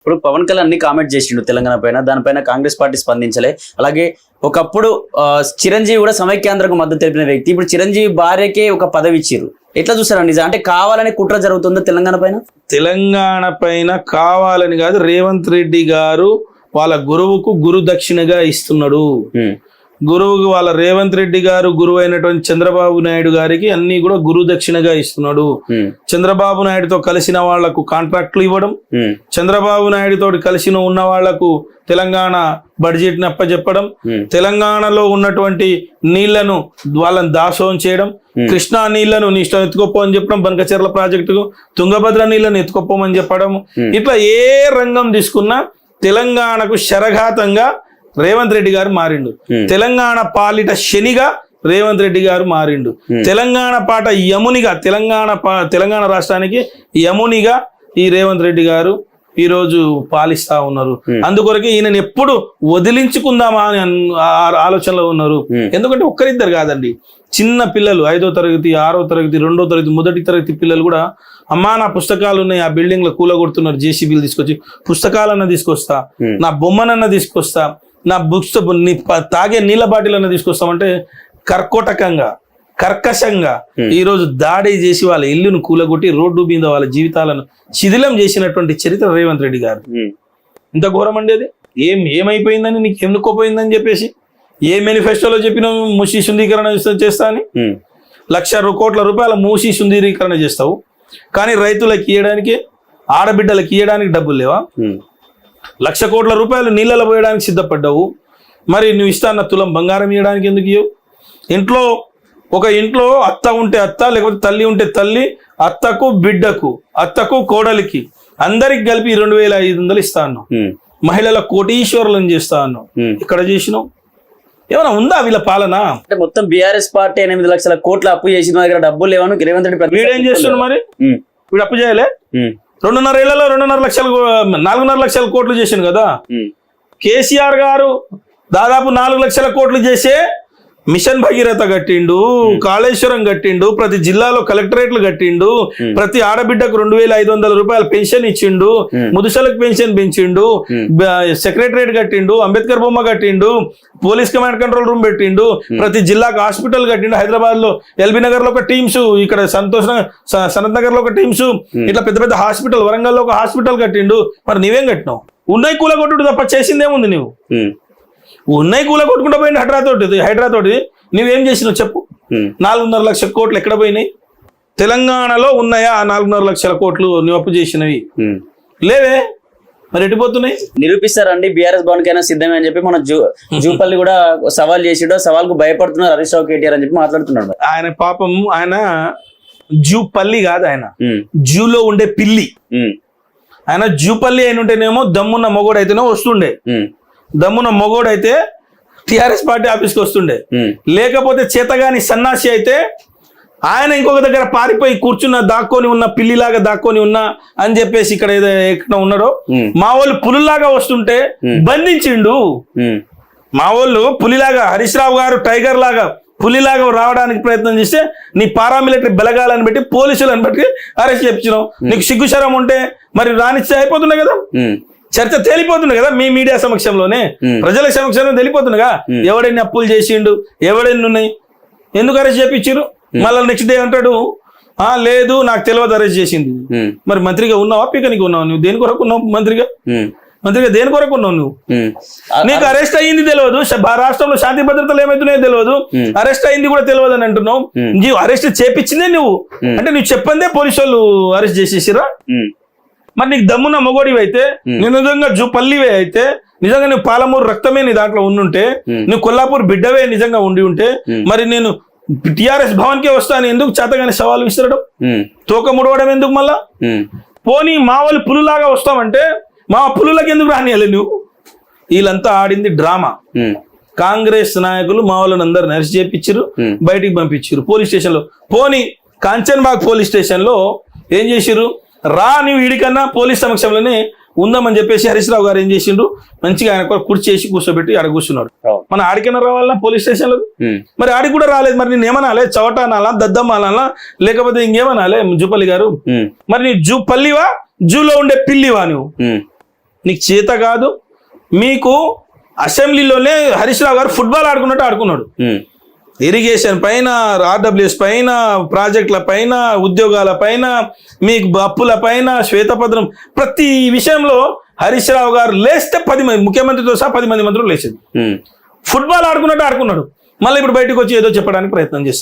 ఇప్పుడు పవన్ కళ్యాణ్ అన్ని కామెంట్ చేసిండు తెలంగాణ పైన, దానిపైన కాంగ్రెస్ పార్టీ స్పందించలే. అలాగే ఒకప్పుడు చిరంజీవి కూడా సమైక్యాంధ్రకు మద్దతు తెలిపిన వ్యక్తి, ఇప్పుడు చిరంజీవి భార్యకే ఒక పదవి ఇచ్చిర్రు. ఎట్లా చూసారు నిజం? అంటే కావాలని కుట్ర జరుగుతుందో తెలంగాణ పైన? తెలంగాణ పైన కావాలని కాదు, రేవంత్ రెడ్డి గారు వాళ్ళ గురువుకు గురు దక్షిణగా ఇస్తున్నాడు. గురువుకు వాళ్ళ రేవంత్ రెడ్డి గారు గురువు అయినటువంటి చంద్రబాబు నాయుడు గారికి అన్ని కూడా గురు దక్షిణగా ఇస్తున్నాడు. చంద్రబాబు నాయుడుతో కలిసిన వాళ్లకు కాంట్రాక్ట్లు ఇవ్వడం, చంద్రబాబు నాయుడుతో కలిసిన ఉన్న వాళ్లకు తెలంగాణ బడ్జెట్ ని అప్పచెప్పడం, తెలంగాణలో ఉన్నటువంటి నీళ్లను వాళ్ళని దాసోహం చేయడం, కృష్ణా నీళ్లను నీ ఇష్టం ఎత్తుకోపోమని చెప్పడం, బనకచెర్ల ప్రాజెక్టుకు తుంగభద్ర నీళ్లను ఎత్తుకోపోమని చెప్పడం, ఇట్లా ఏ రంగం తీసుకున్నా తెలంగాణకు శరఘాతంగా రేవంత్ రెడ్డి గారు మారిండు. తెలంగాణ పాలిట శనిగా రేవంత్ రెడ్డి గారు మారిండు. తెలంగాణ పాట యమునిగా, తెలంగాణ రాష్ట్రానికి యమునిగా ఈ రేవంత్ రెడ్డి గారు ఈ రోజు పాలిస్తా ఉన్నారు. అందుకొరకే ఈయనని ఎప్పుడు వదిలించుకుందామా అని ఆలోచనలో ఉన్నారు. ఎందుకంటే ఒక్కరిద్దరు కాదండి, చిన్న పిల్లలు 5వ తరగతి 6వ తరగతి 2వ తరగతి 1వ తరగతి పిల్లలు కూడా అమ్మా నా పుస్తకాలు ఉన్నాయి, ఆ బిల్డింగ్ లో కూలగొడుతున్నారు, జేసీబీలు తీసుకొచ్చి పుస్తకాలన్నా తీసుకొస్తా, నా బొమ్మనన్నా తీసుకొస్తా, నా బుక్స్ నీ తాగే నీళ్ళ బాటిల్ అన్న తీసుకొస్తామంటే కర్కోటకంగా కర్కశంగా ఈ రోజు దాడి చేసి వాళ్ళ ఇల్లును కూలగొట్టి రోడ్డు మీద వాళ్ళ జీవితాలను శిథిలం చేసినటువంటి చరిత్ర రేవంత్ రెడ్డి గారు. ఇంత ఘోరం అండి అది. ఏమైపోయిందని, నీకు ఎన్నుకోపోయిందని చెప్పేసి ఏ మేనిఫెస్టోలో చెప్పిన మూసీ శుద్ధీకరణ చేస్తా అని 1,00,00,000 కోట్ల రూపాయల మూసీ శుద్ధీకరణ చేస్తావు, కానీ రైతులకు ఇవ్వడానికి ఆడబిడ్డలకు ఇవ్వడానికి డబ్బులు లేవా? 1,00,000 కోట్ల రూపాయలు నీళ్ళలో పోయడానికి సిద్ధపడ్డావు, మరి నువ్వు ఇస్తాన్న తులం బంగారం ఇవ్వడానికి ఎందుకు ఇవ్వవు? ఇంట్లో అత్త ఉంటే అత్త, లేకపోతే తల్లి ఉంటే తల్లి, అత్తకు బిడ్డకు, అత్తకు కోడలికి అందరికి కలిపి 2,500 ఇస్తా అన్నావు. మహిళల కోటీశ్వరులను చేస్తా అన్నావు. ఇక్కడ చేసినావు ఏమైనా ఉందా వీళ్ళ పాలన? అంటే మొత్తం బీఆర్ఎస్ పార్టీ 8 లక్షల కోట్ల అప్పు చేసిన దగ్గర డబ్బులు లేవను రేవంత్ రెడ్డి వీడేం చేస్తున్నాడు? మరి వీడు అప్పు చేయలే. 2.5 ఏళ్లలో 4.5 లక్షల కోట్లు చేసిండు కదా. కేసీఆర్ గారు దాదాపు 4 లక్షల కోట్లు చేసే మిషన్ భగీరథ కట్టిండు, కాళేశ్వరం కట్టిండు, ప్రతి జిల్లాలో కలెక్టరేట్లు కట్టిండు, ప్రతి ఆడబిడ్డకు 2,500 రూపాయల పెన్షన్ ఇచ్చిండు, ముదుసలకు పెన్షన్ పెంచిండు, సెక్రటరేట్ కట్టిండు, అంబేద్కర్ బొమ్మ కట్టిండు, పోలీస్ కమాండ్ కంట్రోల్ రూమ్ పెట్టిండు, ప్రతి జిల్లాకు హాస్పిటల్ కట్టిండు, హైదరాబాద్ లో ఎల్బీ నగర్ లో ఒక టీమ్స్, ఇక్కడ సనత్ నగర్ లో ఒక టీమ్స్, ఇట్లా పెద్ద పెద్ద హాస్పిటల్, వరంగల్ లో ఒక హాస్పిటల్ కట్టిండు. మరి నీవేం కట్టినావు? ఉన్నాయి కూల కొట్టుడు తప్ప చేసిందేముంది? నువ్వు ఉన్నాయి కూల కొట్టుకుంటా పోయింది హైడ్రాతోటి. నువ్వేం చేసినావు చెప్పు? 4.5 లక్షల కోట్లు ఎక్కడ పోయినాయి? తెలంగాణలో ఉన్నాయా 4.5 లక్షల కోట్లు నువ్వు అప్పు చేసినవి? లేవే. మరి ఎట్టిపోతున్నాయి? నిరూపిస్తారండి బీఆర్ఎస్ భవన్ కైనా సిద్ధమే అని చెప్పి మన జూపల్లి కూడా సవాల్ చేసిడో, సవాల్కు భయపడుతున్నారు హరీష్ రావు కేటీఆర్ అని చెప్పి మాట్లాడుతున్నాడు. ఆయన పాపం, ఆయన జూపల్లి కాదు, ఆయన జూలో ఉండే పిల్లి. ఆయన జూపల్లి అయిన ఉంటేనేమో దమ్మున్న మొగోడు అయితేనే వస్తుండే, దమ్మున్న మొగోడు అయితే టిఆర్ఎస్ పార్టీ ఆఫీస్కి వస్తుండే, లేకపోతే చేతగాని సన్నాసి అయితే ఆయన ఇంకొక దగ్గర పారిపోయి దాక్కొని ఉన్న పిల్లిలాగా దాక్కొని ఉన్నా అని చెప్పేసి ఇక్కడ ఏదో ఎక్కడ ఉన్నాడో మా వాళ్ళు పులిలాగా వస్తుంటే బంధించిండు. మా వాళ్ళు పులిలాగా, హరీష్ రావు గారు టైగర్ లాగా పులిలాగా రావడానికి ప్రయత్నం చేస్తే నీ పారామిలిటరీ బలగాలని బట్టి, పోలీసులను బట్టి అరెస్ట్ చేయించినావు. నీకు సిగ్గుశరం ఉంటే మరి రానిస్తే అయిపోతున్నాయి కదా, చర్చ తేలిపోతుంది కదా మీ మీడియా సమక్షంలోనే, ప్రజల సమక్షంలో తెలిపోతుండగా ఎవడెన్ని అప్పులు చేసిండు, ఎవడెన్ని ఉన్నాయి, ఎందుకు అరెస్ట్ చేయించారు? మళ్ళీ నెక్స్ట్ డే అంటాడు లేదు నాకు తెలియదు అరెస్ట్ చేసింది. మరి మంత్రిగా ఉన్నావా, పీకనికి ఉన్నావు? నువ్వు దేని కొరకు ఉన్నావు మంత్రిగా? దేని కొరకు ఉన్నావు నువ్వు? నీకు అరెస్ట్ అయ్యింది తెలియదు, రాష్ట్రంలో శాంతి భద్రతలు ఏమైతున్నాయో తెలియదు, అరెస్ట్ అయింది కూడా తెలియదు అని అంటున్నావు. నువ్వు అరెస్ట్ చేపించిందే నువ్వు అంటే నువ్వు చెప్పందే పోలీసు వాళ్ళు అరెస్ట్ చేసేసిరా? మరి నీకు దమ్మున్న మొగోడివి అయితే, నువ్వు నిజంగా జూపల్లివే అయితే, నిజంగా నువ్వు పాలమూరు రక్తమే నీ దాంట్లో ఉండుంటే, నువ్వు కొల్లాపూర్ బిడ్డవే నిజంగా ఉండి ఉంటే, మరి నేను టిఆర్ఎస్ భవన్ కే వస్తాను ఎందుకు చేతగానే సవాల్ విసిరడం, తోక ముడవడం ఎందుకు? మళ్ళా పోనీ మా వాళ్ళు పులులాగా వస్తామంటే మా పులులకు ఎందుకు రానియాలి నువ్వు? వీళ్ళంతా ఆడింది డ్రామా. కాంగ్రెస్ నాయకులు మా వాళ్ళని అందరిని అరెస్ట్ చేయించారు, బయటికి పంపించారు పోలీస్ స్టేషన్ లో. పోనీ కాంచన్బాగ్ పోలీస్ స్టేషన్ లో ఏం చేసిరు? రా నువ్వు వీడికన్నా పోలీస్ సమక్షంలోనే ఉందామని చెప్పేసి హరీష్ రావు గారు ఏం చేసిండ్రు, మంచిగా ఆయన కుర్చీ చేసి కూర్చోబెట్టి ఆడ కూర్చున్నాడు. మన ఆడికైనా రావాలన్నా పోలీస్ స్టేషన్ లో? మరి ఆడికి కూడా రాలేదు. మరి నేను ఏమనాలే? చవట అనాలా, దద్దమ్మ అనాలా, లేకపోతే ఇంకేమనాలే? జూపల్లి గారు మరి నీ జూపల్లివా, జూలో ఉండే పిల్లివా? నువ్వు నీకు చేత కాదు. మీకు అసెంబ్లీలోనే హరీష్ రావు గారు ఫుట్బాల్ ఆడుకున్నట్టు ఆడుకున్నాడు. ఇరిగేషన్ పైన, ఆర్డబ్ల్యూఎస్ పైన, ప్రాజెక్టుల పైన, ఉద్యోగాల పైన, మీకు అప్పుల పైన, శ్వేతపత్రం, ప్రతి విషయంలో హరీష్ రావు గారు లేస్తే 10 మంది, ముఖ్యమంత్రితో సహా 10 మంది మంత్రులు లేచేది. ఫుట్బాల్ ఆడుకున్నట్టు ఆడుకున్నాడు. మళ్ళీ ఇప్పుడు బయటకు వచ్చి ఏదో చెప్పడానికి ప్రయత్నం చేస్తారు.